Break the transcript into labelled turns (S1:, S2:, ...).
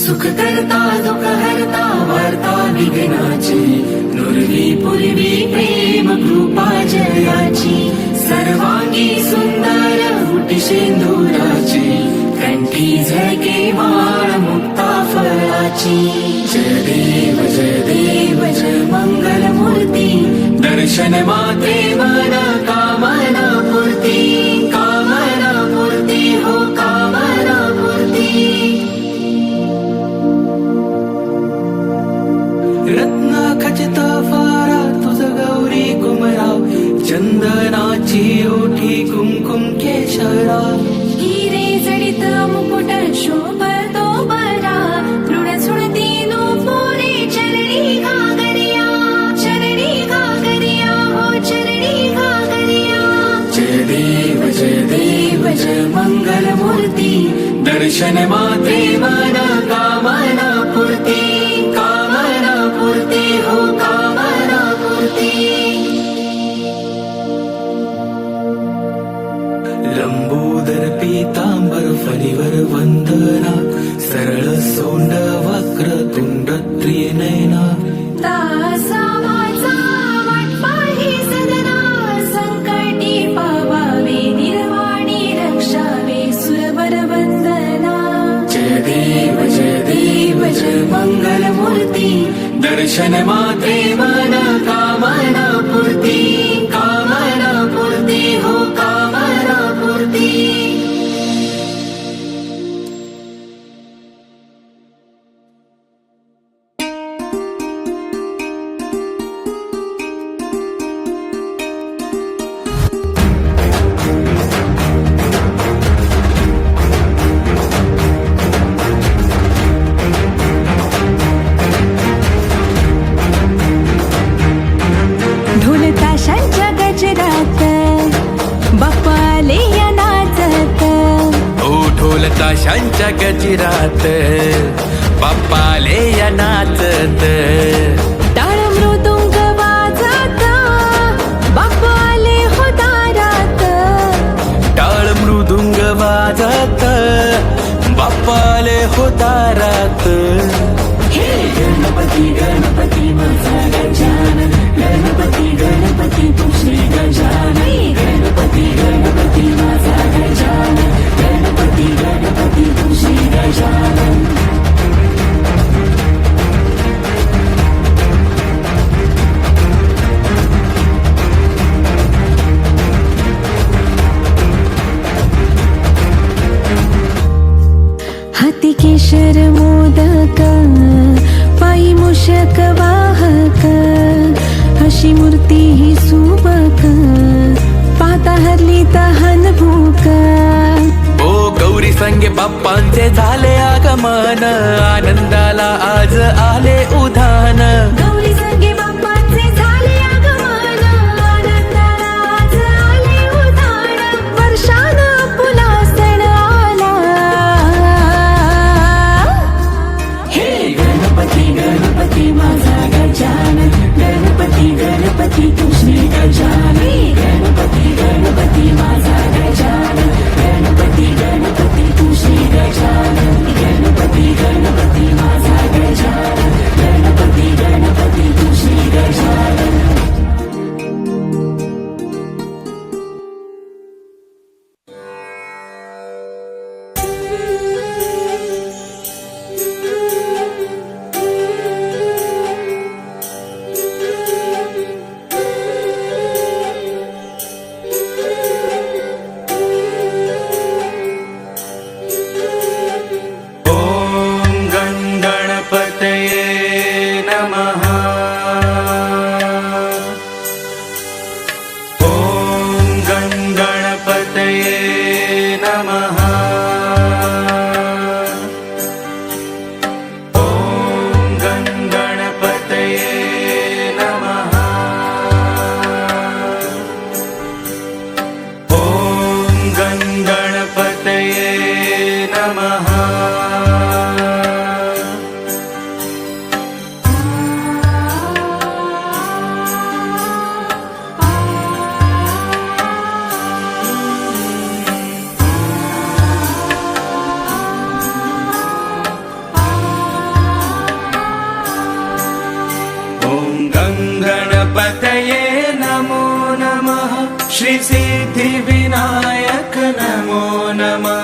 S1: सुख करता दुःख हरता वार्ता विघ्नाची नुरवी पूर्वी प्रेम कृपा जयाची सर्वांगी सुंदर उटी सिंदुराची कंठी झळके माळ मुक्ता फळाची जय देव जय मंगल मूर्ती दर्शन मात्रे मन कामना पूर्ती हो कामना पूर्ती रत्ना खचित फारा तुझ गौरी कुमराव चंदनाची ओठी कुमकुम केशरा
S2: हिरे जडित मुकुट शोभतो बरा मृड सुणती नुपुरे चरणी घागरिया हो चरणी घागरिया
S1: जय देव जय मंगल मूर्ती दर्शन मात्रे मन कामना पूर्ती हो कामना पूर्ती लंबोदर पीतांबर फणीवर वंदना सरळ सोंड वक्र तुंड त्रिनयना
S2: दासा माझा वाट पाही सदना संकटी पावावे निर्वाणी रक्षावे सुरवर वंदना
S1: जय देव जय मंगल मूर्ती दर्शन मात्रे मन कामना पूर्ती हो कामना पूर्ती
S2: ढोल ताशांच्या गजरात बाप्पा आले या नाचत
S3: ओ ढोल ताशांच्या गजरात बाप्पा आले या नाचत
S2: टाळ मृदुंग वाजत बाप्पा आले हो दारात
S3: टाळ मृदुंग वाजत बाप्पा आले हो दारात
S1: हे गणपती माझा गजानन गणपती तू श्री गजानन गणपती माझा गजानन गणपती तू श्री गजानन
S2: हाती केशर मोदक पायी मूषक वाहक अशी मूर्ती ही सुबक पाहता हरली तहान भूक
S3: ओ गौरी संगे बाप्पांचे झाले आगमन आनंदाला आज आले उधान
S2: गौरी संगे बाप्पांचे झाले आगमन आनंदाला आज आले उधाण वर्षान पुला सण आला
S1: हे गणपती माझा गजानन गणपती तू श्री गजानन गणपती माझा गजानन गणपती तू श्री गजानन गणपती माझा गजानन गणपती
S3: श्री सिद्धिविनायक नमो नमः